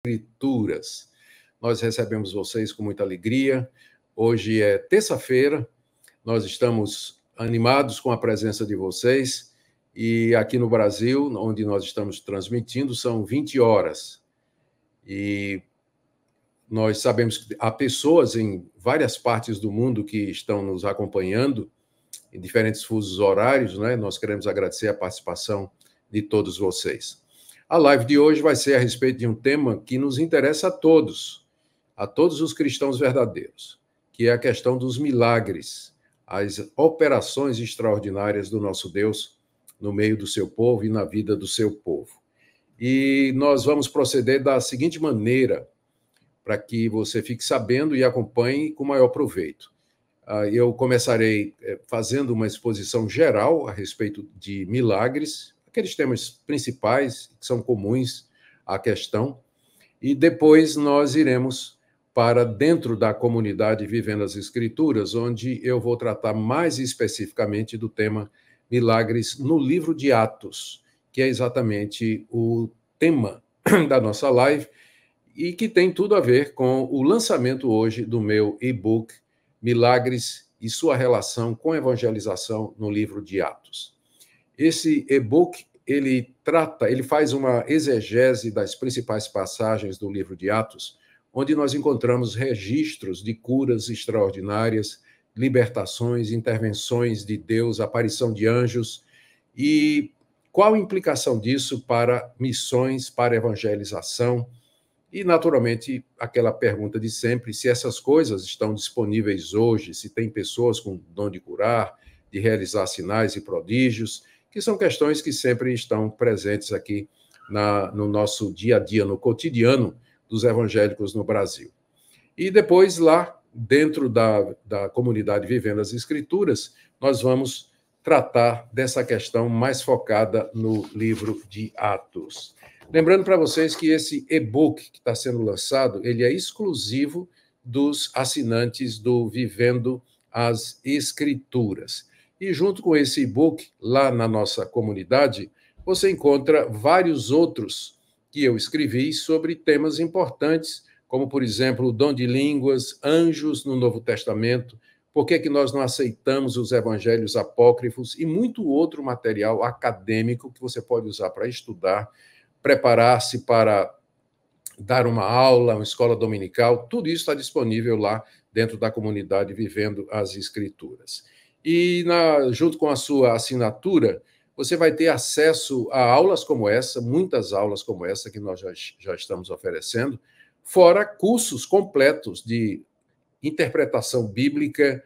Escrituras. Nós recebemos vocês com muita alegria. Hoje é terça-feira, nós estamos animados com a presença de vocês e aqui no Brasil, onde nós estamos transmitindo, são 20 horas. E nós sabemos que há pessoas em várias partes do mundo que estão nos acompanhando em diferentes fusos horários, né? Nós queremos agradecer a participação de todos vocês. A live de hoje vai ser a respeito de um tema que nos interessa a todos os cristãos verdadeiros, que é a questão dos milagres, as operações extraordinárias do nosso Deus no meio do seu povo e na vida do seu povo. E nós vamos proceder da seguinte maneira, para que você fique sabendo e acompanhe com maior proveito. Eu começarei fazendo uma exposição geral a respeito de milagres, aqueles temas principais que são comuns à questão, e depois nós iremos para dentro da comunidade Vivendo as Escrituras, onde eu vou tratar mais especificamente do tema milagres no livro de Atos, que é exatamente o tema da nossa live e que tem tudo a ver com o lançamento hoje do meu e-book Milagres e sua relação com evangelização no livro de Atos. Esse e-book, ele faz uma exegese das principais passagens do livro de Atos, onde nós encontramos registros de curas extraordinárias, libertações, intervenções de Deus, aparição de anjos, e qual a implicação disso para missões, para evangelização, e, naturalmente, aquela pergunta de sempre, se essas coisas estão disponíveis hoje, se tem pessoas com dom de curar, de realizar sinais e prodígios, que são questões que sempre estão presentes aqui no nosso dia a dia, no cotidiano dos evangélicos no Brasil. E depois, lá dentro da comunidade Vivendo as Escrituras, nós vamos tratar dessa questão mais focada no livro de Atos. Lembrando para vocês que esse e-book que está sendo lançado, ele é exclusivo dos assinantes do Vivendo as Escrituras. E junto com esse e-book, lá na nossa comunidade, você encontra vários outros que eu escrevi sobre temas importantes, como, por exemplo, o dom de línguas, anjos no Novo Testamento, por que nós não aceitamos os evangelhos apócrifos e muito outro material acadêmico que você pode usar para estudar, preparar-se para dar uma aula, uma escola dominical, tudo isso está disponível lá dentro da comunidade Vivendo as Escrituras. E junto com a sua assinatura, você vai ter acesso a aulas como essa, muitas aulas como essa que nós já estamos oferecendo, fora cursos completos de interpretação bíblica,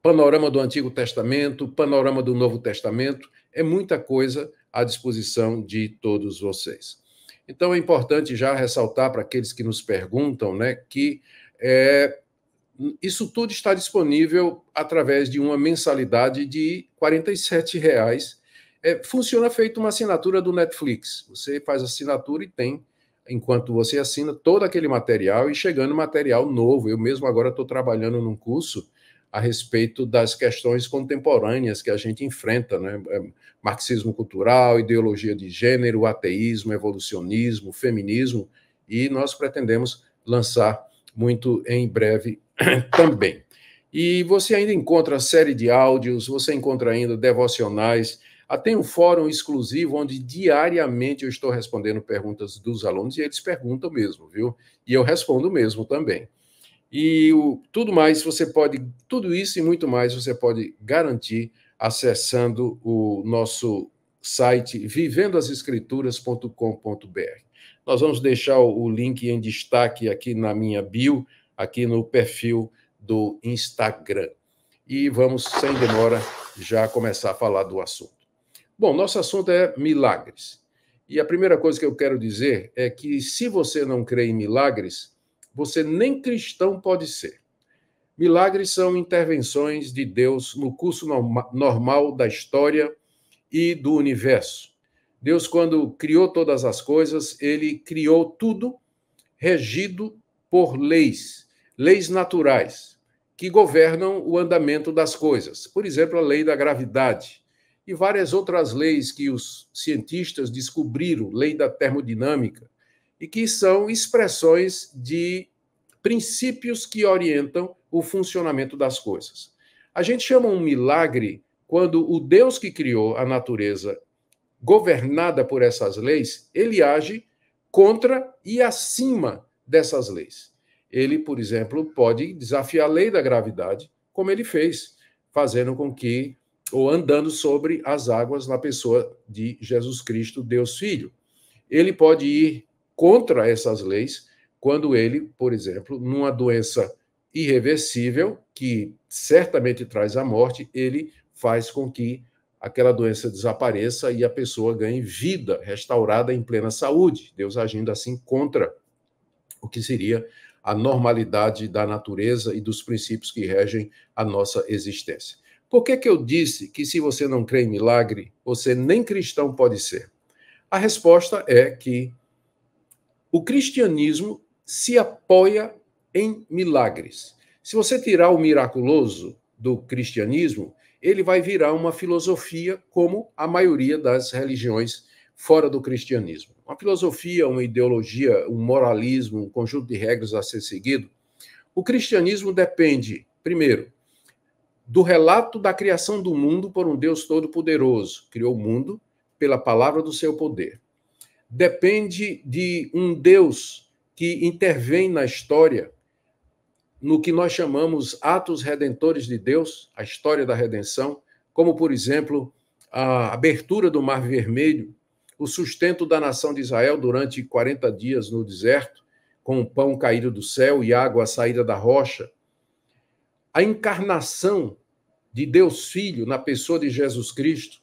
panorama do Antigo Testamento, panorama do Novo Testamento, é muita coisa à disposição de todos vocês. Então, é importante já ressaltar para aqueles que nos perguntam, né, que isso tudo está disponível através de uma mensalidade de R$ 47,00. Funciona feito uma assinatura do Netflix. Você faz assinatura e tem, enquanto você assina, todo aquele material e chegando material novo. Eu mesmo agora estou trabalhando num curso a respeito das questões contemporâneas que a gente enfrenta, né? Marxismo cultural, ideologia de gênero, ateísmo, evolucionismo, feminismo, e nós pretendemos lançar muito em breve também. E você ainda encontra série de áudios, você encontra ainda devocionais, tem um fórum exclusivo onde diariamente eu estou respondendo perguntas dos alunos, e eles perguntam mesmo, viu? E eu respondo mesmo também. E tudo isso e muito mais você pode garantir acessando o nosso site vivendoasescrituras.com.br. Nós vamos deixar o link em destaque aqui na minha bio, aqui no perfil do Instagram. E vamos, sem demora, já começar a falar do assunto. Bom, nosso assunto é milagres. E a primeira coisa que eu quero dizer é que se você não crê em milagres, você nem cristão pode ser. Milagres são intervenções de Deus no curso normal da história e do universo. Deus, quando criou todas as coisas, ele criou tudo regido por leis naturais, que governam o andamento das coisas. Por exemplo, a lei da gravidade e várias outras leis que os cientistas descobriram, lei da termodinâmica, e que são expressões de princípios que orientam o funcionamento das coisas. A gente chama um milagre quando o Deus que criou a natureza, governada por essas leis, ele age contra e acima dessas leis. Ele, por exemplo, pode desafiar a lei da gravidade, como ele fez, fazendo com que, ou andando sobre as águas na pessoa de Jesus Cristo, Deus Filho. Ele pode ir contra essas leis quando ele, por exemplo, numa doença irreversível, que certamente traz a morte, ele faz com que aquela doença desapareça e a pessoa ganhe vida restaurada em plena saúde. Deus agindo assim contra o que seria a normalidade da natureza e dos princípios que regem a nossa existência. Por que eu disse que se você não crê em milagre, você nem cristão pode ser? A resposta é que o cristianismo se apoia em milagres. Se você tirar o miraculoso do cristianismo, ele vai virar uma filosofia como a maioria das religiões fora do cristianismo. Uma filosofia, uma ideologia, um moralismo, um conjunto de regras a ser seguido. O cristianismo depende, primeiro, do relato da criação do mundo por um Deus todo-poderoso. Criou o mundo pela palavra do seu poder. Depende de um Deus que intervém na história, no que nós chamamos atos redentores de Deus, a história da redenção, como, por exemplo, a abertura do Mar Vermelho, o sustento da nação de Israel durante 40 dias no deserto, com o pão caído do céu e água saída da rocha, a encarnação de Deus Filho na pessoa de Jesus Cristo,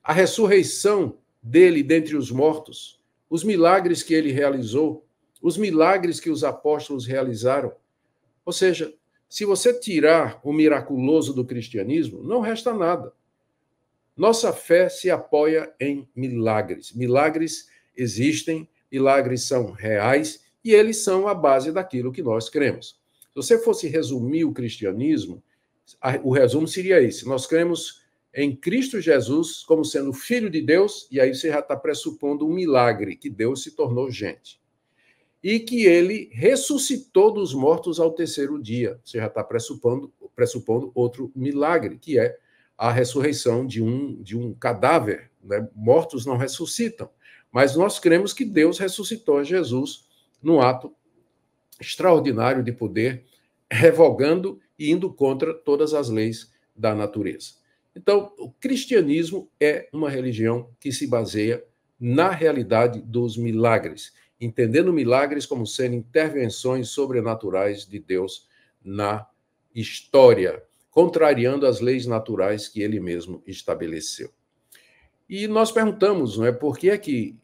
a ressurreição dele dentre os mortos, os milagres que ele realizou, os milagres que os apóstolos realizaram. Ou seja, se você tirar o miraculoso do cristianismo, não resta nada. Nossa fé se apoia em milagres. Milagres existem, milagres são reais e eles são a base daquilo que nós cremos. Se você fosse resumir o cristianismo, o resumo seria esse: nós cremos em Cristo Jesus como sendo Filho de Deus, e aí você já está pressupondo um milagre, que Deus se tornou gente. E que ele ressuscitou dos mortos ao terceiro dia. Você já está pressupondo outro milagre, que é a ressurreição de um cadáver. Né? Mortos não ressuscitam. Mas nós cremos que Deus ressuscitou a Jesus num ato extraordinário de poder, revogando e indo contra todas as leis da natureza. Então, o cristianismo é uma religião que se baseia na realidade dos milagres, entendendo milagres como sendo intervenções sobrenaturais de Deus na história, contrariando as leis naturais que ele mesmo estabeleceu. E nós perguntamos, não é, por que é que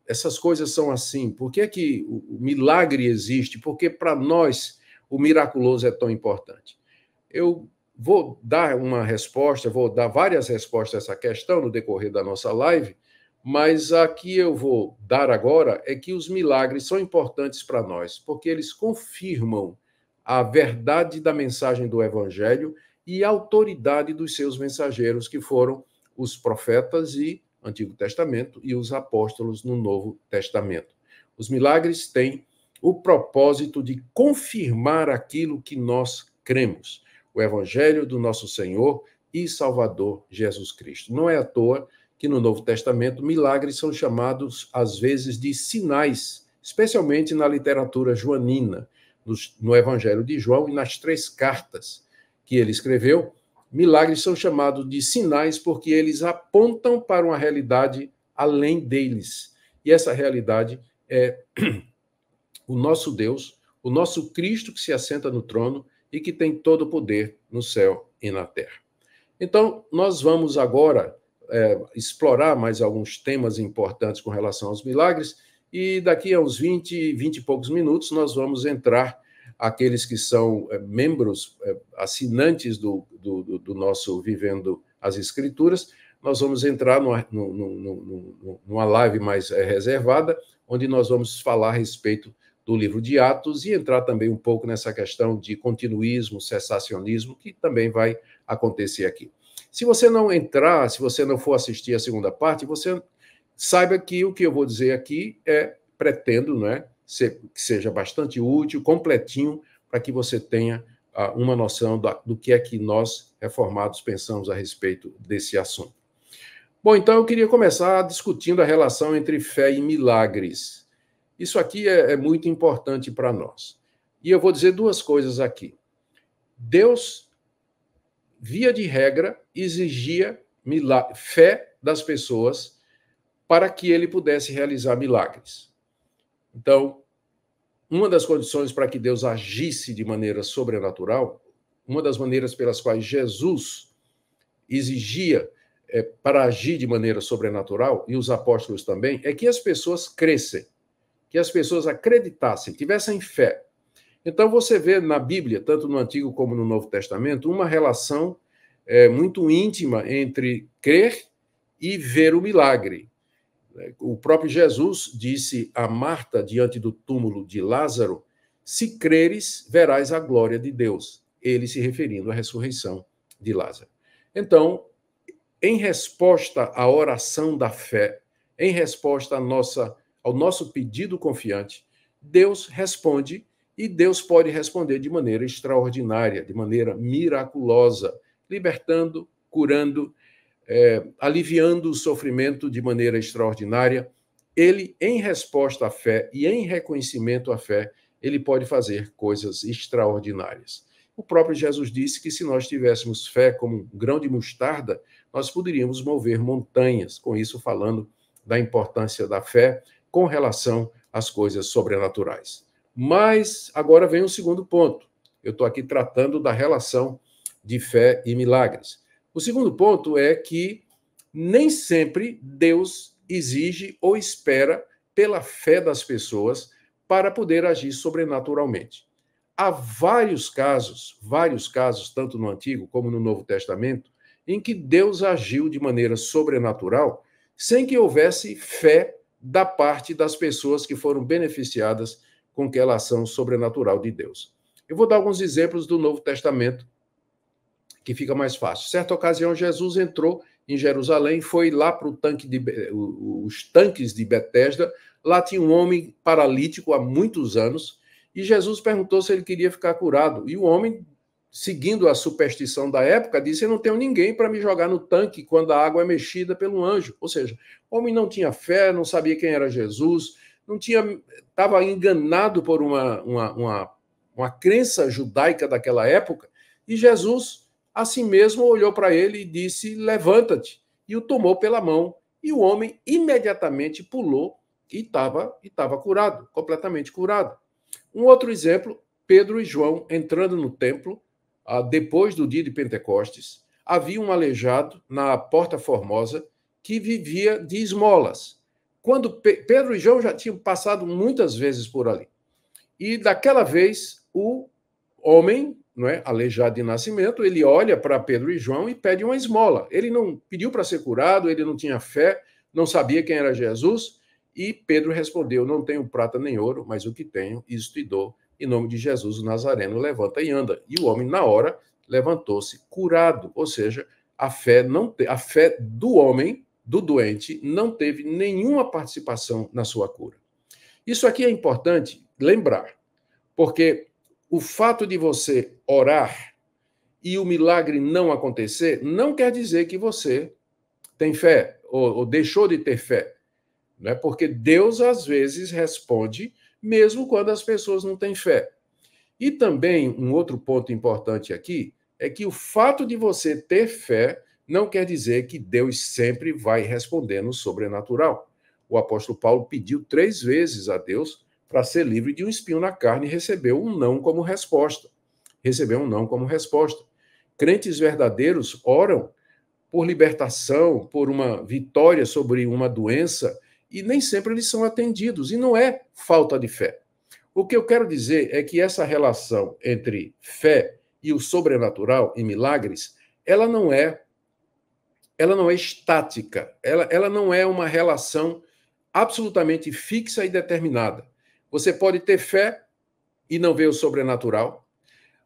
essas coisas são assim? Por que é que o milagre existe? Por que para nós o miraculoso é tão importante? Eu vou dar uma resposta, vou dar várias respostas a essa questão no decorrer da nossa live, mas a que eu vou dar agora é que os milagres são importantes para nós, porque eles confirmam a verdade da mensagem do Evangelho e a autoridade dos seus mensageiros, que foram os profetas e Antigo Testamento e os apóstolos no Novo Testamento. Os milagres têm o propósito de confirmar aquilo que nós cremos, o Evangelho do nosso Senhor e Salvador Jesus Cristo. Não é à toa que no Novo Testamento milagres são chamados, às vezes, de sinais, especialmente na literatura joanina, no Evangelho de João e nas 3 cartas que ele escreveu. Milagres são chamados de sinais porque eles apontam para uma realidade além deles. E essa realidade é o nosso Deus, o nosso Cristo que se assenta no trono e que tem todo o poder no céu e na terra. Então, nós vamos agora explorar mais alguns temas importantes com relação aos milagres, e daqui a uns 20 e poucos minutos nós vamos entrar, aqueles que são membros, assinantes do nosso Vivendo as Escrituras, nós vamos entrar numa live mais reservada, onde nós vamos falar a respeito do livro de Atos e entrar também um pouco nessa questão de continuismo, cessacionismo, que também vai acontecer aqui. Se você não entrar, se você não for assistir a segunda parte, você saiba que o que eu vou dizer aqui é pretendo, né, que seja bastante útil, completinho, para que você tenha uma noção do que é que nós, reformados, pensamos a respeito desse assunto. Bom, então eu queria começar discutindo a relação entre fé e milagres. Isso aqui é muito importante para nós. E eu vou dizer duas coisas aqui. Deus, via de regra, exigia fé das pessoas para que ele pudesse realizar milagres. Então, uma das condições para que Deus agisse de maneira sobrenatural, uma das maneiras pelas quais Jesus exigia para agir de maneira sobrenatural, e os apóstolos também, é que as pessoas crescem, que as pessoas acreditassem, tivessem fé. Então, você vê na Bíblia, tanto no Antigo como no Novo Testamento, uma relação muito íntima entre crer e ver o milagre. O próprio Jesus disse a Marta, diante do túmulo de Lázaro, se creres, verás a glória de Deus. Ele se referindo à ressurreição de Lázaro. Então, em resposta à oração da fé, em resposta ao nosso pedido confiante, Deus responde, e Deus pode responder de maneira extraordinária, de maneira miraculosa, libertando, curando, aliviando o sofrimento de maneira extraordinária. Ele, em resposta à fé e em reconhecimento à fé, ele pode fazer coisas extraordinárias. O próprio Jesus disse que se nós tivéssemos fé como um grão de mostarda, nós poderíamos mover montanhas, com isso falando da importância da fé com relação às coisas sobrenaturais. Mas agora vem o segundo ponto. Eu estou aqui tratando da relação de fé e milagres. O segundo ponto é que nem sempre Deus exige ou espera pela fé das pessoas para poder agir sobrenaturalmente. Há vários casos, tanto no Antigo como no Novo Testamento, em que Deus agiu de maneira sobrenatural sem que houvesse fé da parte das pessoas que foram beneficiadas com aquela ação sobrenatural de Deus. Eu vou dar alguns exemplos do Novo Testamento, que fica mais fácil. Certa ocasião, Jesus entrou em Jerusalém, foi lá para os tanques de Betesda. Lá tinha um homem paralítico há muitos anos, e Jesus perguntou se ele queria ficar curado. E o homem, seguindo a superstição da época, disse: eu não tenho ninguém para me jogar no tanque quando a água é mexida pelo anjo. Ou seja, o homem não tinha fé, não sabia quem era Jesus, estava enganado por uma crença judaica daquela época, e Jesus, assim mesmo, olhou para ele e disse: levanta-te, e o tomou pela mão, e o homem imediatamente pulou e estava curado, completamente curado. Um outro exemplo, Pedro e João entrando no templo, depois do dia de Pentecostes, havia um aleijado na Porta Formosa que vivia de esmolas. Quando Pedro e João já tinham passado muitas vezes por ali. E daquela vez, o homem, não é, aleijado de nascimento, ele olha para Pedro e João e pede uma esmola. Ele não pediu para ser curado, ele não tinha fé, não sabia quem era Jesus, e Pedro respondeu: não tenho prata nem ouro, mas o que tenho, isso te dou. Em nome de Jesus, o Nazareno, levanta e anda. E o homem, na hora, levantou-se curado. Ou seja, a fé do homem, do doente, não teve nenhuma participação na sua cura. Isso aqui é importante lembrar, porque o fato de você orar e o milagre não acontecer não quer dizer que você tem fé ou deixou de ter fé. Né? Porque Deus, às vezes, responde mesmo quando as pessoas não têm fé. E também, um outro ponto importante aqui é que o fato de você ter fé não quer dizer que Deus sempre vai responder no sobrenatural. O apóstolo Paulo pediu 3 vezes a Deus para ser livre de um espinho na carne e recebeu um não como resposta. Crentes verdadeiros oram por libertação, por uma vitória sobre uma doença, e nem sempre eles são atendidos, e não é falta de fé. O que eu quero dizer é que essa relação entre fé e o sobrenatural e milagres, ela não é estática, ela não é uma relação absolutamente fixa e determinada. Você pode ter fé e não ver o sobrenatural,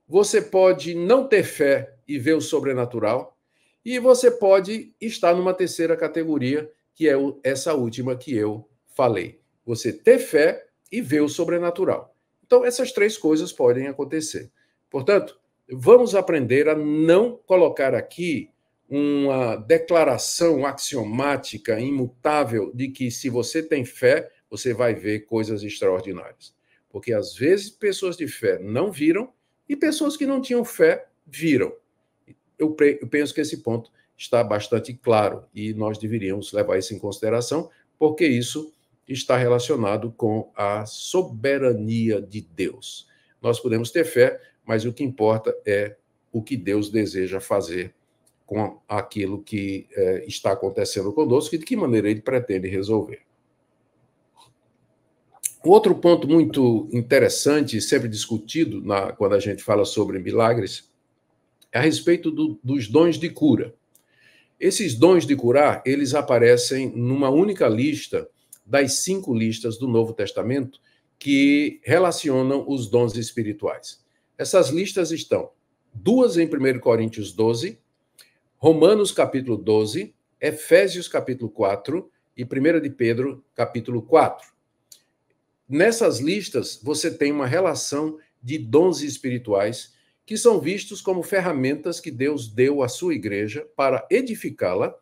você pode não ter fé e ver o sobrenatural, e você pode estar numa terceira categoria, que é essa última que eu falei. você ter fé e ver o sobrenatural. Então, essas três coisas podem acontecer. Portanto, vamos aprender a não colocar aqui uma declaração axiomática, imutável, de que se você tem fé, você vai ver coisas extraordinárias. Porque, às vezes, pessoas de fé não viram e pessoas que não tinham fé viram. Eu penso que esse ponto está bastante claro e nós deveríamos levar isso em consideração, porque isso está relacionado com a soberania de Deus. Nós podemos ter fé, mas o que importa é o que Deus deseja fazer com aquilo que está acontecendo conosco e de que maneira ele pretende resolver. Outro ponto muito interessante, sempre discutido quando a gente fala sobre milagres, é a respeito dos dons de cura. Esses dons de curar, eles aparecem numa única lista das 5 listas do Novo Testamento que relacionam os dons espirituais. Essas listas estão 2 em 1 Coríntios 12, Romanos capítulo 12, Efésios capítulo 4 e 1 de Pedro capítulo 4. Nessas listas, você tem uma relação de dons espirituais que são vistos como ferramentas que Deus deu à sua igreja para edificá-la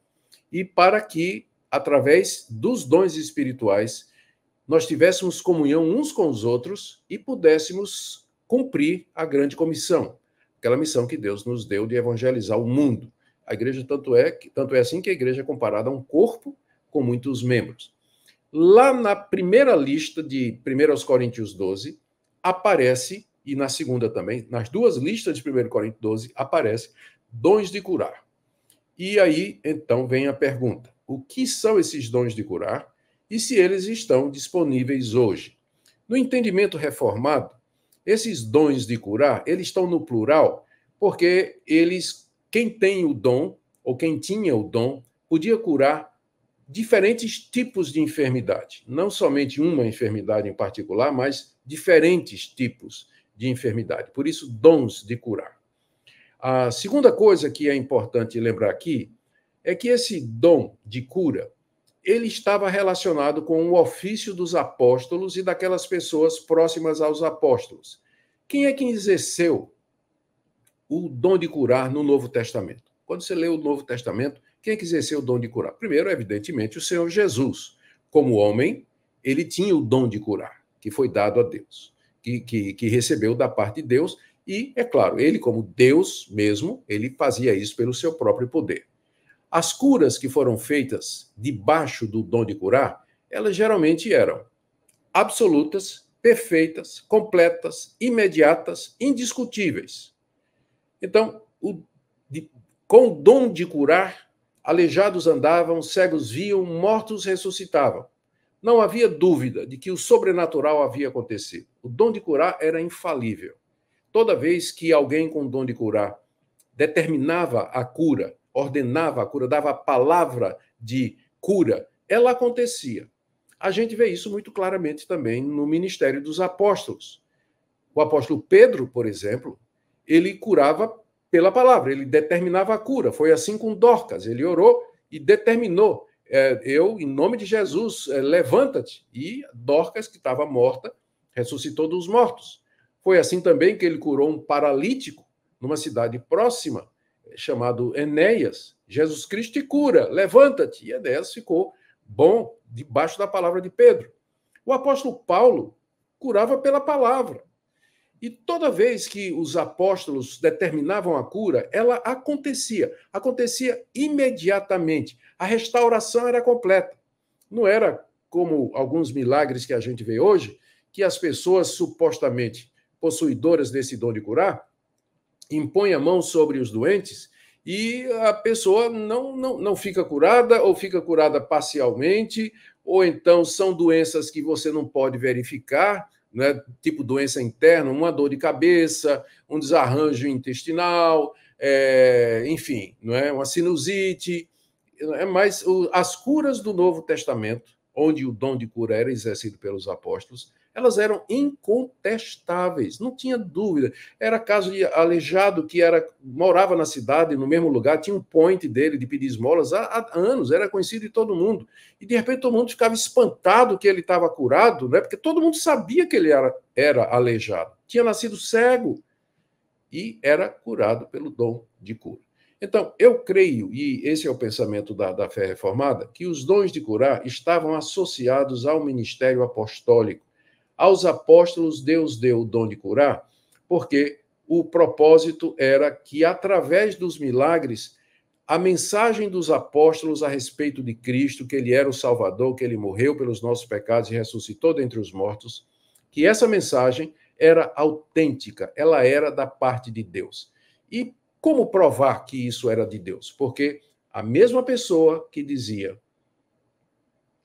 e para que, através dos dons espirituais, nós tivéssemos comunhão uns com os outros e pudéssemos cumprir a grande comissão, aquela missão que Deus nos deu de evangelizar o mundo. A igreja, tanto é assim que a igreja é comparada a um corpo com muitos membros. Lá na primeira lista de 1 Coríntios 12, aparece, e na segunda também, nas 2 listas de 1 Coríntios 12, aparece dons de curar. E aí, então, vem a pergunta: o que são esses dons de curar e se eles estão disponíveis hoje? No entendimento reformado, esses dons de curar, eles estão no plural, porque quem tem o dom, ou quem tinha o dom, podia curar diferentes tipos de enfermidade. Não somente uma enfermidade em particular, mas diferentes tipos de enfermidade. Por isso, dons de curar. A segunda coisa que é importante lembrar aqui é que esse dom de cura, ele estava relacionado com o ofício dos apóstolos e daquelas pessoas próximas aos apóstolos. Quem é que exerceu o dom de curar no Novo Testamento? Quando você lê o Novo Testamento, quem é que exerceu o dom de curar? Primeiro, evidentemente, o Senhor Jesus. Como homem, ele tinha o dom de curar, que foi dado a Deus, que recebeu da parte de Deus, e, é claro, ele, como Deus mesmo, ele fazia isso pelo seu próprio poder. As curas que foram feitas debaixo do dom de curar, elas geralmente eram absolutas, perfeitas, completas, imediatas, indiscutíveis. Então, com o dom de curar, aleijados andavam, cegos viam, mortos ressuscitavam. Não havia dúvida de que o sobrenatural havia acontecido. O dom de curar era infalível. Toda vez que alguém com o dom de curar determinava a cura, ordenava a cura, dava a palavra de cura, ela acontecia. A gente vê isso muito claramente também no ministério dos apóstolos. O apóstolo Pedro, por exemplo, ele curava pela palavra, ele determinava a cura. Foi assim com Dorcas, ele orou e determinou. Em nome de Jesus, levanta-te. E Dorcas, que estava morta, ressuscitou dos mortos. Foi assim também que ele curou um paralítico numa cidade próxima, chamado Enéas. Jesus Cristo te cura, levanta-te. E Enéas ficou bom debaixo da palavra de Pedro. O apóstolo Paulo curava pela palavra. E toda vez que os apóstolos determinavam a cura, ela acontecia imediatamente. A restauração era completa. Não era como alguns milagres que a gente vê hoje, que as pessoas supostamente possuidoras desse dom de curar impõem a mão sobre os doentes e a pessoa não fica curada ou fica curada parcialmente, ou então são doenças que você não pode verificar, né, tipo doença interna, uma dor de cabeça, um desarranjo intestinal, enfim, não é? Uma sinusite. Mas as curas do Novo Testamento, onde o dom de cura era exercido pelos apóstolos, elas eram incontestáveis, não tinha dúvida. Era caso de aleijado que morava na cidade, no mesmo lugar, tinha um point dele de pedir esmolas há anos, era conhecido de todo mundo. E de repente todo mundo ficava espantado que ele estava curado, né? Porque todo mundo sabia que ele era aleijado. Tinha nascido cego e era curado pelo dom de cura. Então, eu creio, e esse é o pensamento da fé reformada, que os dons de curar estavam associados ao ministério apostólico. Aos apóstolos, Deus deu o dom de curar, porque o propósito era que, através dos milagres, a mensagem dos apóstolos a respeito de Cristo, que ele era o Salvador, que ele morreu pelos nossos pecados e ressuscitou dentre os mortos, que essa mensagem era autêntica, ela era da parte de Deus. E como provar que isso era de Deus? Porque a mesma pessoa que dizia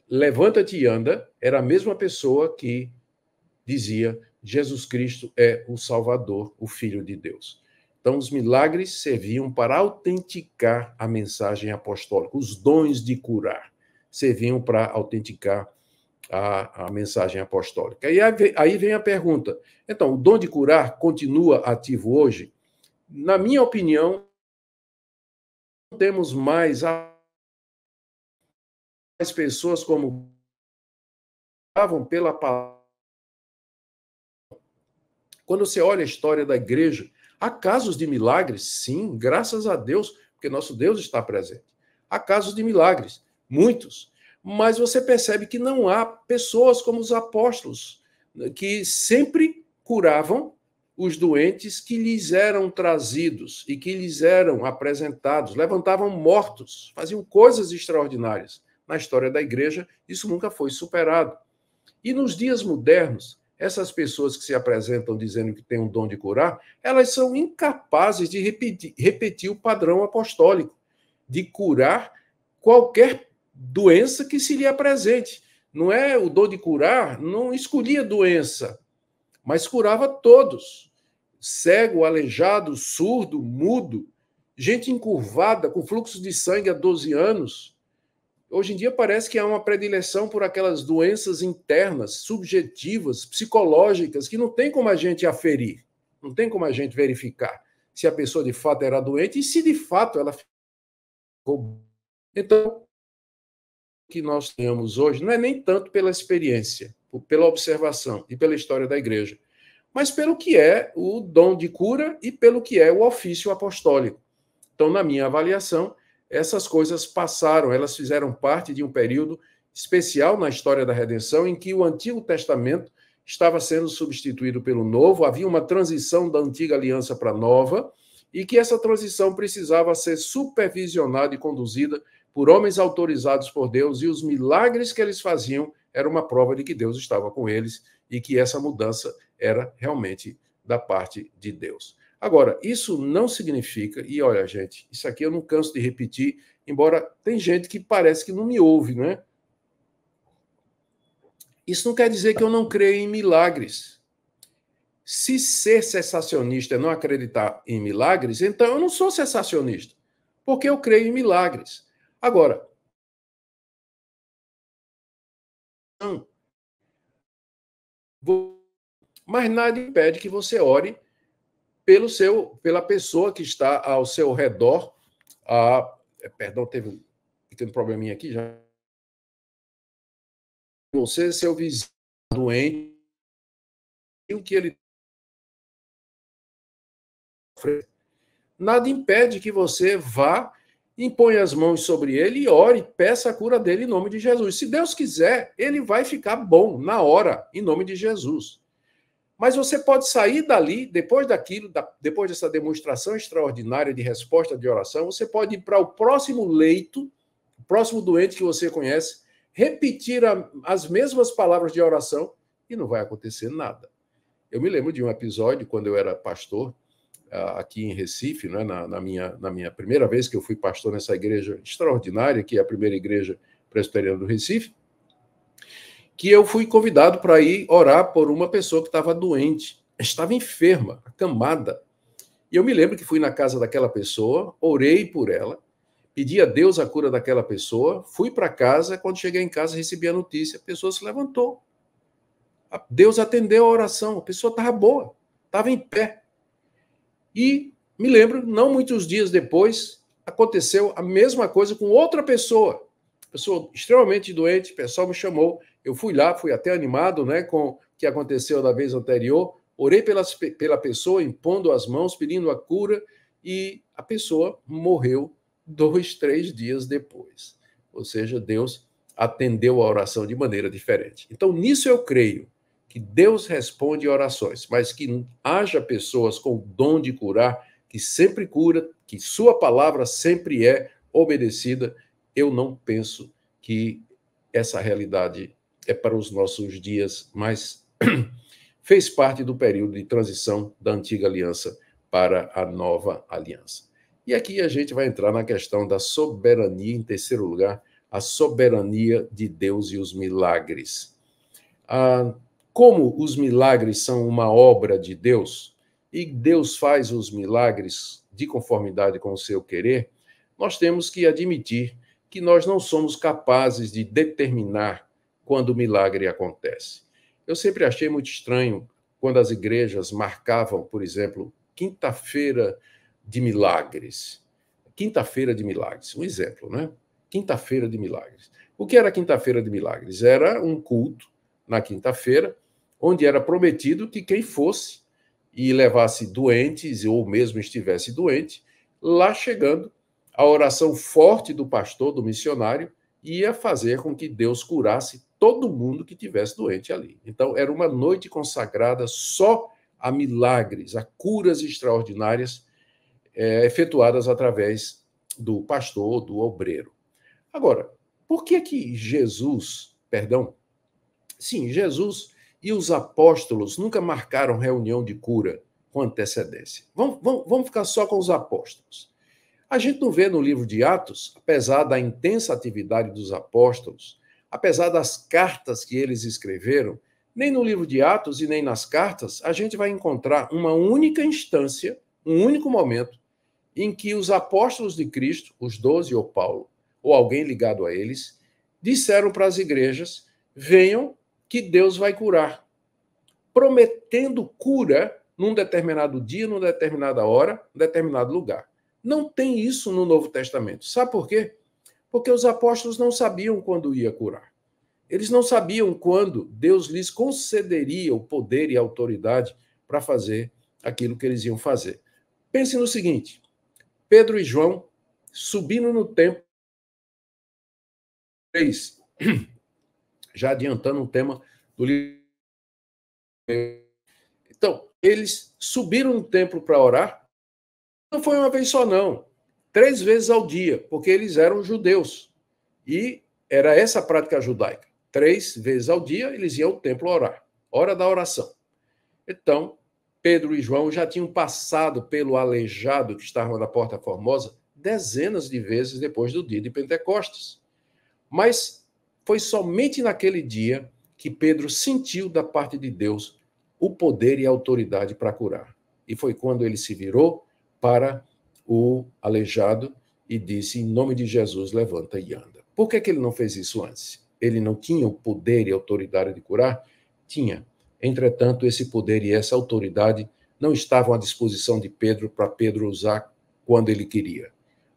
levanta-te e anda, era a mesma pessoa que dizia Jesus Cristo é o Salvador, o Filho de Deus. Então, os milagres serviam para autenticar a mensagem apostólica, os dons de curar serviam para autenticar a mensagem apostólica. E aí vem a pergunta, então, o dom de curar continua ativo hoje? Na minha opinião, não temos mais as pessoas como estavam pela palavra. Quando você olha a história da igreja, há casos de milagres, sim, graças a Deus, porque nosso Deus está presente. Há casos de milagres, muitos, mas você percebe que não há pessoas como os apóstolos, que sempre curavam os doentes que lhes eram trazidos e que lhes eram apresentados, levantavam mortos, faziam coisas extraordinárias. Na história da igreja, isso nunca foi superado. E nos dias modernos, essas pessoas que se apresentam dizendo que têm um dom de curar, elas são incapazes de repetir o padrão apostólico, de curar qualquer doença que se lhe apresente. Não é o dom de curar, não escolhia doença, mas curava todos. Cego, aleijado, surdo, mudo, gente encurvada, com fluxo de sangue há 12 anos. Hoje em dia parece que há uma predileção por aquelas doenças internas, subjetivas, psicológicas, que não tem como a gente aferir, não tem como a gente verificar se a pessoa de fato era doente e se de fato ela ficou. Então, o que nós temos hoje não é nem tanto pela experiência, pela observação e pela história da igreja, mas pelo que é o dom de cura e pelo que é o ofício apostólico. Então, na minha avaliação, essas coisas passaram, elas fizeram parte de um período especial na história da redenção, em que o Antigo Testamento estava sendo substituído pelo Novo, havia uma transição da antiga aliança para a nova, e que essa transição precisava ser supervisionada e conduzida por homens autorizados por Deus, e os milagres que eles faziam eram uma prova de que Deus estava com eles e que essa mudança era realmente da parte de Deus. Agora, isso não significa, e olha, gente, isso aqui eu não canso de repetir, embora tem gente que parece que não me ouve, né? Isso não quer dizer que eu não creio em milagres. Se ser sensacionista é não acreditar em milagres, então eu não sou sensacionista, porque eu creio em milagres. Agora, não. Mas nada impede que você ore pela pessoa que está ao seu redor. Perdão, teve um pequeno probleminha aqui já. Você, seu vizinho doente, o que ele nada impede que você vá, imponha as mãos sobre ele e ore, peça a cura dele em nome de Jesus. Se Deus quiser, ele vai ficar bom na hora, em nome de Jesus. Mas você pode sair dali, depois daquilo, depois dessa demonstração extraordinária de resposta de oração, você pode ir para o próximo leito, o próximo doente que você conhece, repetir as mesmas palavras de oração e não vai acontecer nada. Eu me lembro de um episódio, quando eu era pastor, aqui em Recife, né, na minha primeira vez que eu fui pastor nessa igreja extraordinária, que é a primeira igreja presbiteriana do Recife, que eu fui convidado para ir orar por uma pessoa que estava doente, estava enferma, acamada. E eu me lembro que fui na casa daquela pessoa, orei por ela, pedi a Deus a cura daquela pessoa, fui para casa, quando cheguei em casa recebi a notícia, a pessoa se levantou. Deus atendeu a oração, a pessoa estava boa, estava em pé. E me lembro, não muitos dias depois, aconteceu a mesma coisa com outra pessoa extremamente doente, o pessoal me chamou, eu fui lá, fui até animado, né, com o que aconteceu da vez anterior, orei pela pessoa, impondo as mãos, pedindo a cura, e a pessoa morreu 2, 3 dias depois. Ou seja, Deus atendeu a oração de maneira diferente. Então, nisso eu creio, que Deus responde orações, mas que haja pessoas com o dom de curar, que sempre cura, que sua palavra sempre é obedecida. Eu não penso que essa realidade é para os nossos dias, mas fez parte do período de transição da antiga aliança para a nova aliança. E aqui a gente vai entrar na questão da soberania, em terceiro lugar, a soberania de Deus e os milagres. Como os milagres são uma obra de Deus, e Deus faz os milagres de conformidade com o seu querer, nós temos que admitir que nós não somos capazes de determinar quando o milagre acontece. Eu sempre achei muito estranho quando as igrejas marcavam, por exemplo, quinta-feira de milagres. Quinta-feira de milagres, um exemplo, né? Quinta-feira de milagres. O que era quinta-feira de milagres? Era um culto na quinta-feira, onde era prometido que quem fosse e levasse doentes, ou mesmo estivesse doente, lá chegando, a oração forte do pastor, do missionário, ia fazer com que Deus curasse todo mundo que tivesse doente ali. Então, era uma noite consagrada só a milagres, a curas extraordinárias efetuadas através do pastor, do obreiro. Agora, por que Jesus, Jesus e os apóstolos nunca marcaram reunião de cura com antecedência? Vamos ficar só com os apóstolos. A gente não vê no livro de Atos, apesar da intensa atividade dos apóstolos, apesar das cartas que eles escreveram, nem no livro de Atos e nem nas cartas, a gente vai encontrar uma única instância, um único momento, em que os apóstolos de Cristo, os 12 ou Paulo, ou alguém ligado a eles, disseram para as igrejas: venham que Deus vai curar, prometendo cura num determinado dia, numa determinada hora, num determinado lugar. Não tem isso no Novo Testamento. Sabe por quê? Porque os apóstolos não sabiam quando ia curar. Eles não sabiam quando Deus lhes concederia o poder e a autoridade para fazer aquilo que eles iam fazer. Pense no seguinte: Pedro e João subindo no templo, já adiantando um tema do livro. Então, eles subiram no templo para orar. Não foi uma vez só, não. 3 vezes ao dia, porque eles eram judeus. E era essa a prática judaica. 3 vezes ao dia, eles iam ao templo orar. Hora da oração. Então, Pedro e João já tinham passado pelo aleijado que estava na Porta Formosa dezenas de vezes depois do dia de Pentecostes. Mas foi somente naquele dia que Pedro sentiu da parte de Deus o poder e a autoridade para curar. E foi quando ele se virou para o aleijado e disse: em nome de Jesus, levanta e anda. Por que ele não fez isso antes? Ele não tinha o poder e a autoridade de curar? Tinha. Entretanto, esse poder e essa autoridade não estavam à disposição de Pedro para Pedro usar quando ele queria,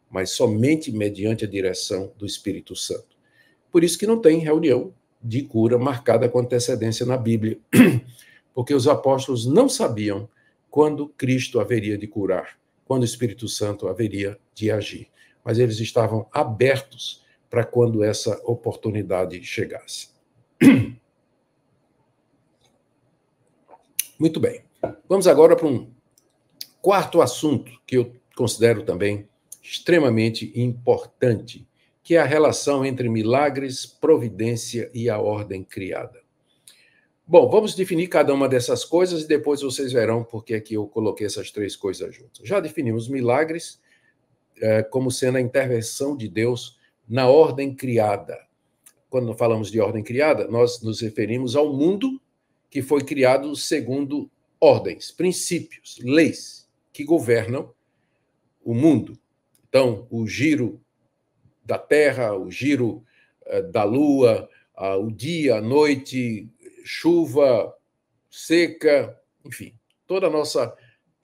mas somente mediante a direção do Espírito Santo. Por isso que não tem reunião de cura marcada com antecedência na Bíblia, porque os apóstolos não sabiam quando Cristo haveria de curar, quando o Espírito Santo haveria de agir. Mas eles estavam abertos para quando essa oportunidade chegasse. Muito bem. Vamos agora para um quarto assunto que eu considero também extremamente importante, que é a relação entre milagres, providência e a ordem criada. Bom, vamos definir cada uma dessas coisas e depois vocês verão por que eu coloquei essas 3 coisas juntas. Já definimos milagres como sendo a intervenção de Deus na ordem criada. Quando falamos de ordem criada, nós nos referimos ao mundo que foi criado segundo ordens, princípios, leis que governam o mundo. Então, o giro da Terra, o giro da Lua, o dia, a noite, chuva, seca, enfim, toda a nossa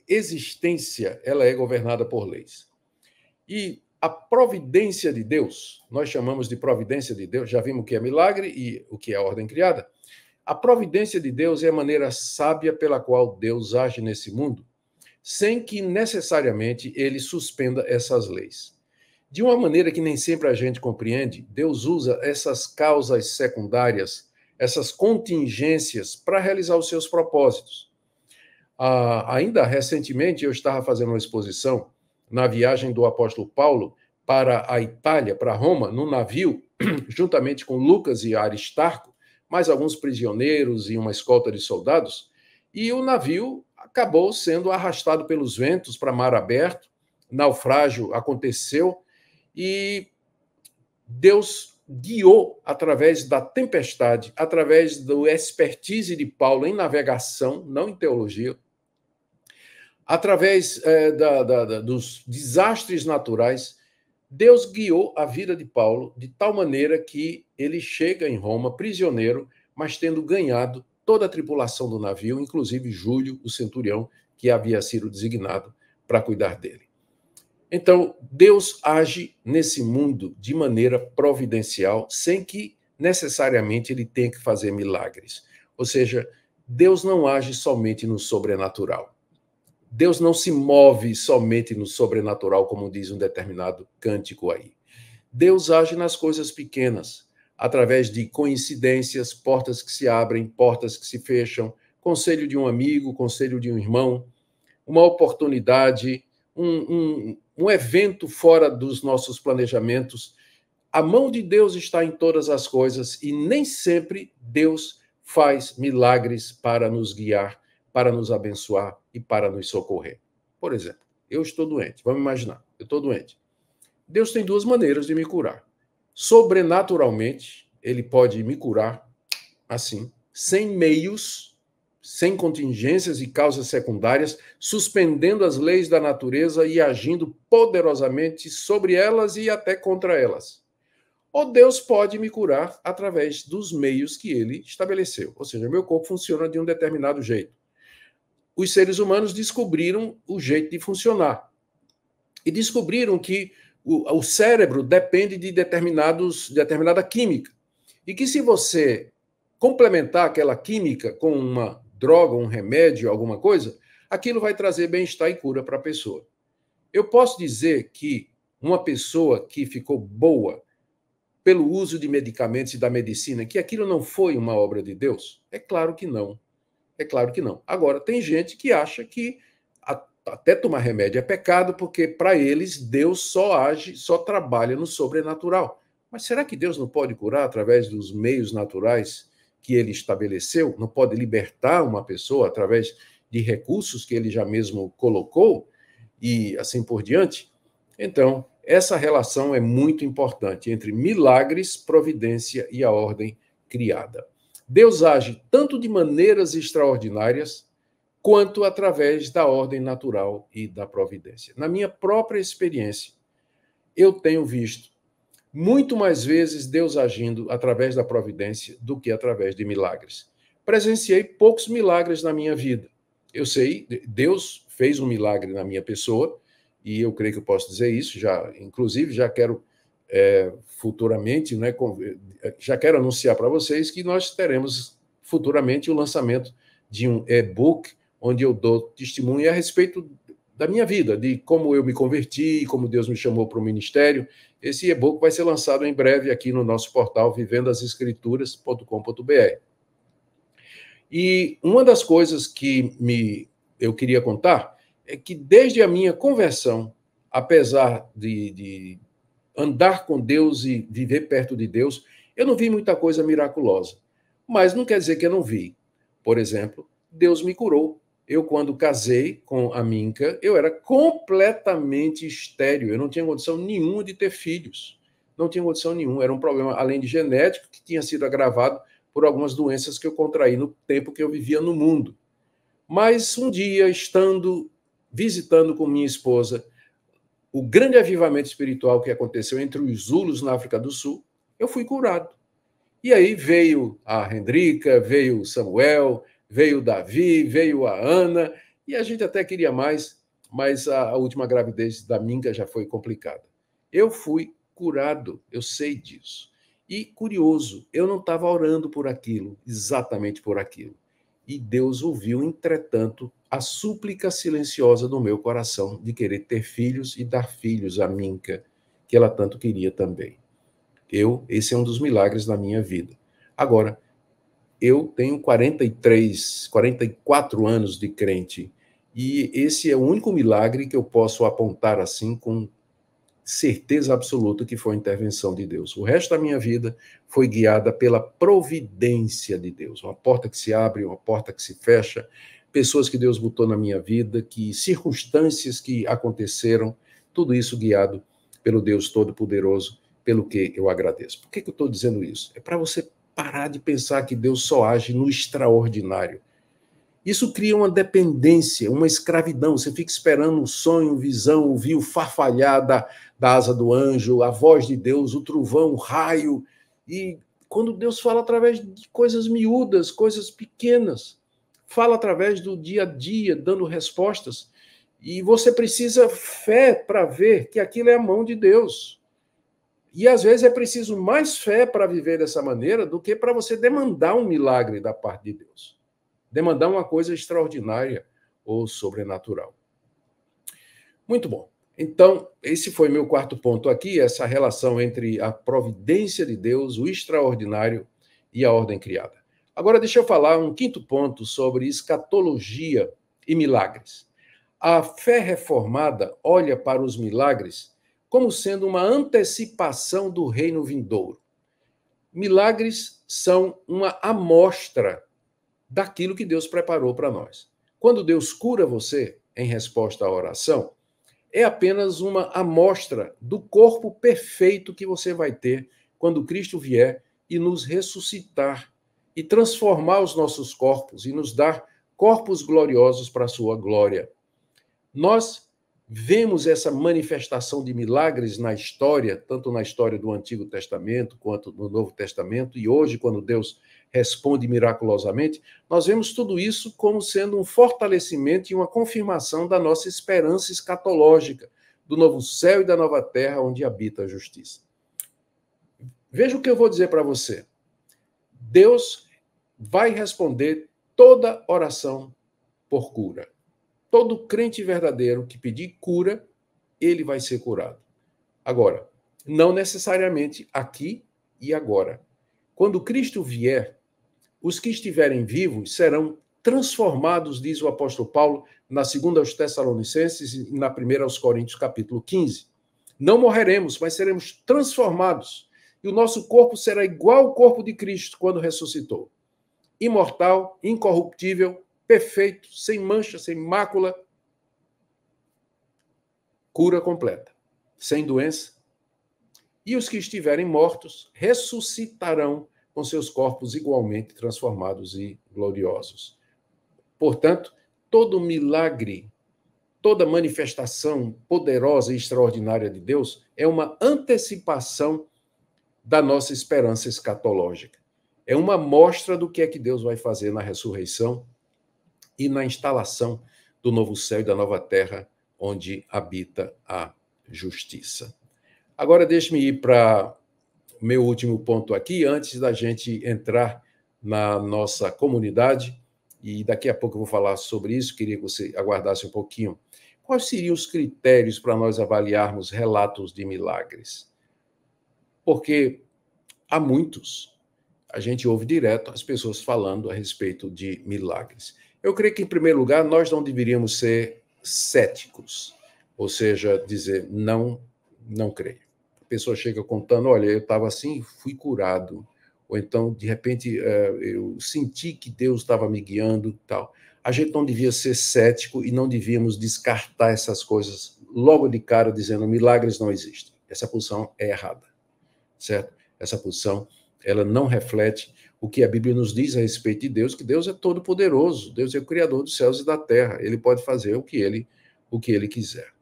existência ela é governada por leis. E a providência de Deus, nós chamamos de providência de Deus, já vimos o que é milagre e o que é ordem criada. A providência de Deus é a maneira sábia pela qual Deus age nesse mundo, sem que necessariamente ele suspenda essas leis. De uma maneira que nem sempre a gente compreende, Deus usa essas causas secundárias, essas contingências, para realizar os seus propósitos. Ainda recentemente, eu estava fazendo uma exposição na viagem do apóstolo Paulo para a Itália, para Roma, no navio, juntamente com Lucas e Aristarco, mais alguns prisioneiros e uma escolta de soldados, e o navio acabou sendo arrastado pelos ventos para mar aberto, naufrágio aconteceu, e Deus guiou através da tempestade, através do expertise de Paulo em navegação, não em teologia, através dos desastres naturais, Deus guiou a vida de Paulo de tal maneira que ele chega em Roma prisioneiro, mas tendo ganhado toda a tripulação do navio, inclusive Júlio, o centurião, que havia sido designado para cuidar dele. Então, Deus age nesse mundo de maneira providencial, sem que necessariamente ele tenha que fazer milagres. Ou seja, Deus não age somente no sobrenatural. Deus não se move somente no sobrenatural, como diz um determinado cântico aí. Deus age nas coisas pequenas, através de coincidências, portas que se abrem, portas que se fecham, conselho de um amigo, conselho de um irmão, uma oportunidade, um evento fora dos nossos planejamentos. A mão de Deus está em todas as coisas e nem sempre Deus faz milagres para nos guiar, para nos abençoar e para nos socorrer. Por exemplo, eu estou doente. Vamos imaginar, eu estou doente. Deus tem duas maneiras de me curar. Sobrenaturalmente, ele pode me curar assim, sem meios, sem contingências e causas secundárias, suspendendo as leis da natureza e agindo poderosamente sobre elas e até contra elas. Ou Deus pode me curar através dos meios que ele estabeleceu. Ou seja, meu corpo funciona de um determinado jeito. Os seres humanos descobriram o jeito de funcionar. E descobriram que o cérebro depende de determinada química. E que se você complementar aquela química com uma droga, um remédio, alguma coisa, aquilo vai trazer bem-estar e cura para a pessoa. Eu posso dizer que uma pessoa que ficou boa pelo uso de medicamentos e da medicina, que aquilo não foi uma obra de Deus? É claro que não. É claro que não. Agora, tem gente que acha que até tomar remédio é pecado, porque para eles Deus só age, só trabalha no sobrenatural. Mas será que Deus não pode curar através dos meios naturais que ele estabeleceu? Não pode libertar uma pessoa através de recursos que ele já mesmo colocou? E assim por diante? Então, essa relação é muito importante entre milagres, providência e a ordem criada. Deus age tanto de maneiras extraordinárias, quanto através da ordem natural e da providência. Na minha própria experiência, eu tenho visto muito mais vezes Deus agindo através da providência do que através de milagres. Presenciei poucos milagres na minha vida. Eu sei, Deus fez um milagre na minha pessoa, e eu creio que eu posso dizer isso, inclusive já quero futuramente, né, já quero anunciar para vocês que nós teremos futuramente o lançamento de um e-book onde eu dou testemunho a respeito da minha vida, de como eu me converti, como Deus me chamou para o ministério. Esse e-book vai ser lançado em breve aqui no nosso portal vivendasescrituras.com.br. E uma das coisas que eu queria contar é que desde a minha conversão, apesar de andar com Deus e viver perto de Deus, eu não vi muita coisa miraculosa. Mas não quer dizer que eu não vi. Por exemplo, Deus me curou. Eu, quando casei com a Minka, eu era completamente estéril. Eu não tinha condição nenhuma de ter filhos. Não tinha condição nenhuma. Era um problema, além de genético, que tinha sido agravado por algumas doenças que eu contraí no tempo que eu vivia no mundo. Mas um dia, visitando com minha esposa, o grande avivamento espiritual que aconteceu entre os Zulus na África do Sul, eu fui curado. E aí veio a Hendrika, veio o Samuel, veio o Davi, veio a Ana, e a gente até queria mais, mas a última gravidez da Minka já foi complicada. Eu fui curado, eu sei disso. E curioso, eu não estava orando por aquilo, exatamente por aquilo. E Deus ouviu, entretanto, a súplica silenciosa do meu coração de querer ter filhos e dar filhos a Minka, que ela tanto queria também. Esse é um dos milagres da minha vida. Agora, eu tenho 43, 44 anos de crente, e esse é o único milagre que eu posso apontar assim com certeza absoluta que foi a intervenção de Deus. O resto da minha vida foi guiada pela providência de Deus. Uma porta que se abre, uma porta que se fecha, pessoas que Deus botou na minha vida, que circunstâncias que aconteceram, tudo isso guiado pelo Deus Todo-Poderoso, pelo que eu agradeço. Por que eu estou dizendo isso? É para você parar de pensar que Deus só age no extraordinário. Isso cria uma dependência, uma escravidão. Você fica esperando um sonho, visão, ouvir o farfalhar da asa do anjo, a voz de Deus, o trovão, o raio. E quando Deus fala através de coisas miúdas, coisas pequenas, fala através do dia a dia, dando respostas. E você precisa fé para ver que aquilo é a mão de Deus. E às vezes é preciso mais fé para viver dessa maneira do que para você demandar um milagre da parte de Deus. Demandar uma coisa extraordinária ou sobrenatural. Muito bom. Então, esse foi meu quarto ponto aqui, essa relação entre a providência de Deus, o extraordinário e a ordem criada. Agora, deixa eu falar um quinto ponto sobre escatologia e milagres. A fé reformada olha para os milagres como sendo uma antecipação do reino vindouro. Milagres são uma amostra daquilo que Deus preparou para nós. Quando Deus cura você em resposta à oração, é apenas uma amostra do corpo perfeito que você vai ter quando Cristo vier e nos ressuscitar e transformar os nossos corpos e nos dar corpos gloriosos para a sua glória. Nós vemos essa manifestação de milagres na história, tanto na história do Antigo Testamento quanto no Novo Testamento, e hoje, quando Deus responde miraculosamente, nós vemos tudo isso como sendo um fortalecimento e uma confirmação da nossa esperança escatológica, do novo céu e da nova terra onde habita a justiça. Veja o que eu vou dizer para você. Deus vai responder toda oração por cura. Todo crente verdadeiro que pedir cura, ele vai ser curado. Agora, não necessariamente aqui e agora. Quando Cristo vier, os que estiverem vivos serão transformados, diz o apóstolo Paulo, na segunda aos Tessalonicenses e na primeira aos Coríntios, capítulo 15. Não morreremos, mas seremos transformados. E o nosso corpo será igual ao corpo de Cristo quando ressuscitou. Imortal, incorruptível, perfeito, sem mancha, sem mácula, cura completa, sem doença. E os que estiverem mortos ressuscitarão com seus corpos igualmente transformados e gloriosos. Portanto, todo milagre, toda manifestação poderosa e extraordinária de Deus é uma antecipação da nossa esperança escatológica. É uma mostra do que é que Deus vai fazer na ressurreição e na instalação do novo céu e da nova terra, onde habita a justiça. Agora, deixe-me ir para o meu último ponto aqui, antes da gente entrar na nossa comunidade, e daqui a pouco eu vou falar sobre isso, queria que você aguardasse um pouquinho. Quais seriam os critérios para nós avaliarmos relatos de milagres? Porque há muitos. A gente ouve direto as pessoas falando a respeito de milagres. Eu creio que, em primeiro lugar, nós não deveríamos ser céticos, ou seja, dizer não creio. A pessoa chega contando, olha, eu estava assim, fui curado, ou então, de repente, eu senti que Deus estava me guiando, tal. A gente não devia ser cético e não devíamos descartar essas coisas logo de cara, dizendo milagres não existem. Essa posição é errada, certo? Essa posição, ela não reflete o que a Bíblia nos diz a respeito de Deus, que Deus é todo-poderoso, Deus é o Criador dos céus e da terra, ele pode fazer o que ele quiser.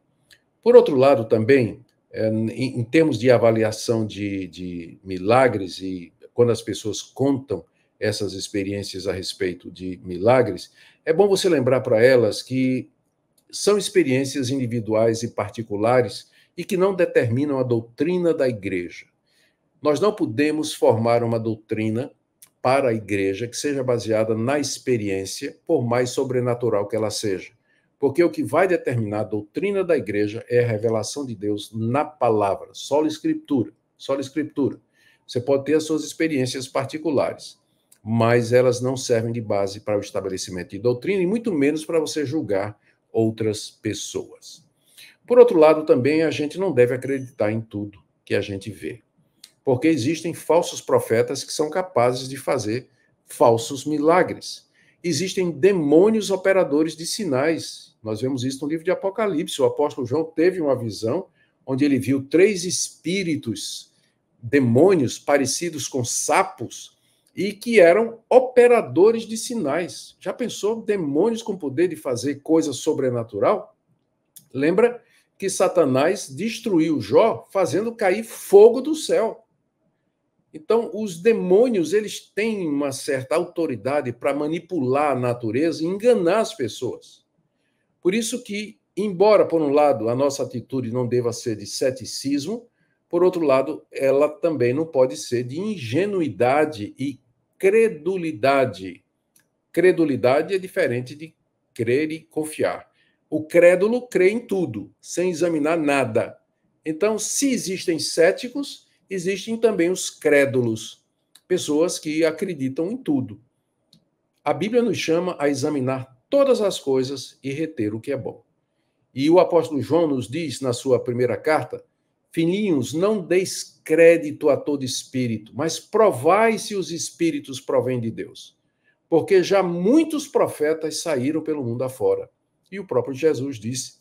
Por outro lado, também, em termos de avaliação de milagres e quando as pessoas contam essas experiências a respeito de milagres, é bom você lembrar para elas que são experiências individuais e particulares e que não determinam a doutrina da igreja. Nós não podemos formar uma doutrina para a igreja que seja baseada na experiência, por mais sobrenatural que ela seja. Porque o que vai determinar a doutrina da igreja é a revelação de Deus na palavra, sola escritura, sola escritura. Você pode ter as suas experiências particulares, mas elas não servem de base para o estabelecimento de doutrina e muito menos para você julgar outras pessoas. Por outro lado, também a gente não deve acreditar em tudo que a gente vê, porque existem falsos profetas que são capazes de fazer falsos milagres. Existem demônios operadores de sinais. Nós vemos isso no livro de Apocalipse. O apóstolo João teve uma visão onde ele viu 3 espíritos, demônios parecidos com sapos, e que eram operadores de sinais. Já pensou demônios com poder de fazer coisa sobrenatural? Lembra que Satanás destruiu Jó fazendo cair fogo do céu. Então, os demônios, eles têm uma certa autoridade para manipular a natureza e enganar as pessoas. Por isso que, embora, por um lado, a nossa atitude não deva ser de ceticismo, por outro lado, ela também não pode ser de ingenuidade e credulidade. Credulidade é diferente de crer e confiar. O crédulo crê em tudo, sem examinar nada. Então, se existem céticos, existem também os crédulos, pessoas que acreditam em tudo. A Bíblia nos chama a examinar todas as coisas e reter o que é bom. E o apóstolo João nos diz, na sua primeira carta, filhinhos, não deis crédito a todo espírito, mas provai se os espíritos provêm de Deus. Porque já muitos profetas saíram pelo mundo afora. E o próprio Jesus disse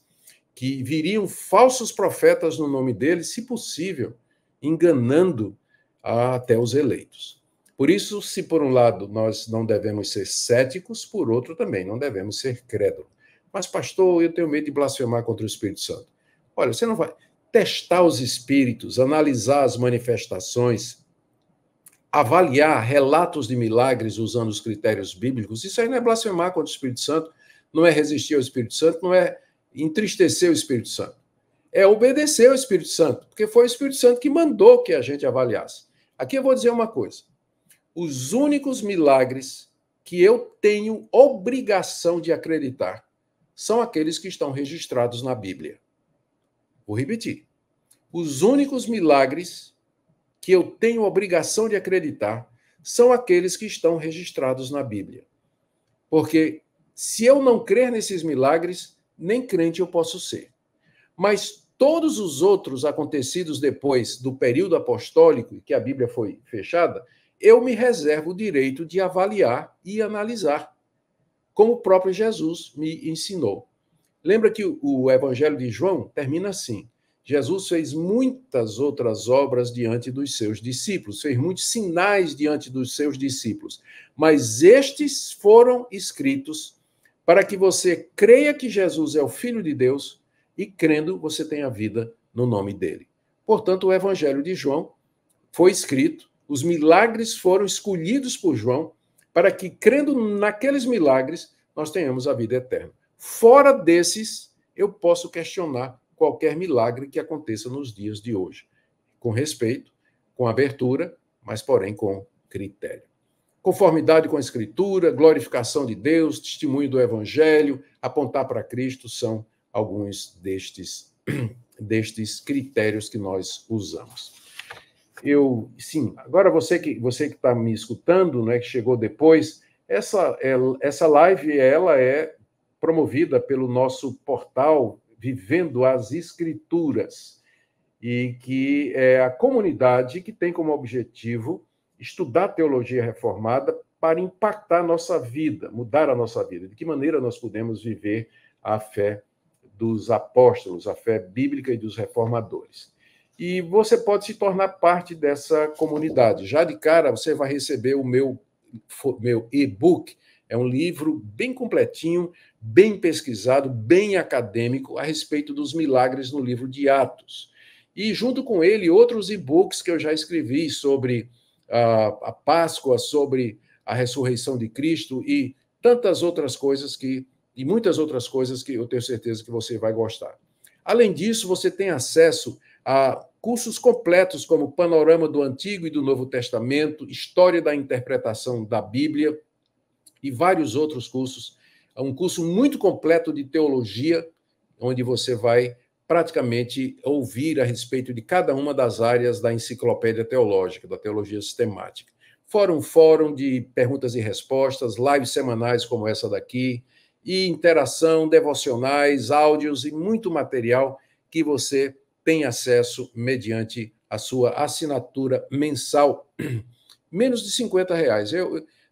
que viriam falsos profetas no nome dele, se possível, enganando até os eleitos. Por isso, se por um lado nós não devemos ser céticos, por outro também não devemos ser crédulos. Mas, pastor, eu tenho medo de blasfemar contra o Espírito Santo. Olha, você não vai testar os espíritos, analisar as manifestações, avaliar relatos de milagres usando os critérios bíblicos. Isso aí não é blasfemar contra o Espírito Santo, não é resistir ao Espírito Santo, não é entristecer o Espírito Santo. É obedecer ao Espírito Santo, porque foi o Espírito Santo que mandou que a gente avaliasse. Aqui eu vou dizer uma coisa. Os únicos milagres que eu tenho obrigação de acreditar são aqueles que estão registrados na Bíblia. Vou repetir. Os únicos milagres que eu tenho obrigação de acreditar são aqueles que estão registrados na Bíblia. Porque se eu não crer nesses milagres, nem crente eu posso ser. Mas todos os outros acontecidos depois do período apostólico, que a Bíblia foi fechada, eu me reservo o direito de avaliar e analisar, como o próprio Jesus me ensinou. Lembra que o Evangelho de João termina assim: Jesus fez muitas outras obras diante dos seus discípulos, fez muitos sinais diante dos seus discípulos, mas estes foram escritos para que você creia que Jesus é o Filho de Deus e, crendo, você tenha vida no nome dele. Portanto, o Evangelho de João foi escrito, os milagres foram escolhidos por João para que, crendo naqueles milagres, nós tenhamos a vida eterna. Fora desses, eu posso questionar qualquer milagre que aconteça nos dias de hoje, com respeito, com abertura, mas, porém, com critério. Conformidade com a Escritura, glorificação de Deus, testemunho do Evangelho, apontar para Cristo são alguns destes critérios que nós usamos. Agora você que está me escutando, né, que chegou depois, essa live ela é promovida pelo nosso portal Vivendo as Escrituras, e que é a comunidade que tem como objetivo estudar teologia reformada para impactar a nossa vida, mudar a nossa vida. De que maneira nós podemos viver a fé dos apóstolos, a fé bíblica e dos reformadores. E você pode se tornar parte dessa comunidade. Já de cara, você vai receber o meu e-book. É um livro bem completinho, bem pesquisado, bem acadêmico, a respeito dos milagres no livro de Atos. E, junto com ele, outros e-books que eu já escrevi sobre a Páscoa, sobre a ressurreição de Cristo e tantas outras coisas e muitas outras coisas que eu tenho certeza que você vai gostar. Além disso, você tem acesso a cursos completos como Panorama do Antigo e do Novo Testamento, História da Interpretação da Bíblia e vários outros cursos. É um curso muito completo de teologia, onde você vai praticamente ouvir a respeito de cada uma das áreas da enciclopédia teológica, da teologia sistemática. Fora um fórum de perguntas e respostas, lives semanais como essa daqui, e interação, devocionais, áudios e muito material que você tem acesso mediante a sua assinatura mensal. Menos de R$ 50.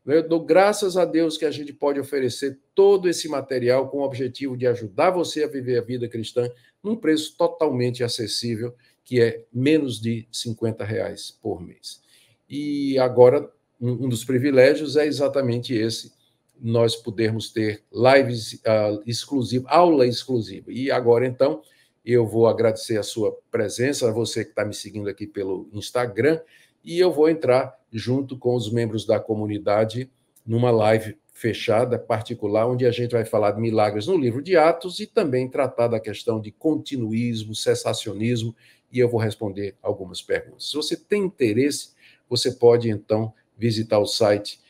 Eu dou graças a Deus que a gente pode oferecer todo esse material com o objetivo de ajudar você a viver a vida cristã num preço totalmente acessível, que é menos de R$ 50 por mês. E agora, um dos privilégios é exatamente esse, nós podermos ter lives exclusivas, aula exclusiva. E agora, então, eu vou agradecer a sua presença, a você que está me seguindo aqui pelo Instagram, e eu vou entrar junto com os membros da comunidade numa live fechada, particular, onde a gente vai falar de milagres no livro de Atos e também tratar da questão de continuismo, cessacionismo, e eu vou responder algumas perguntas. Se você tem interesse, você pode, então, visitar o site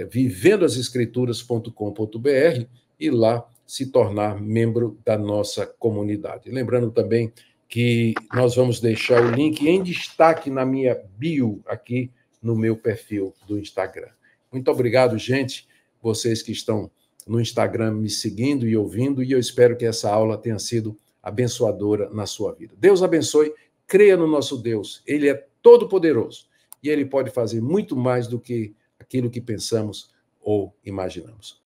vivendoasescrituras.com.br e lá se tornar membro da nossa comunidade. Lembrando também que nós vamos deixar o link em destaque na minha bio aqui no meu perfil do Instagram. Muito obrigado, gente, vocês que estão no Instagram me seguindo e ouvindo, e eu espero que essa aula tenha sido abençoadora na sua vida. Deus abençoe, creia no nosso Deus, Ele é todo-poderoso e Ele pode fazer muito mais do que aquilo que pensamos ou imaginamos.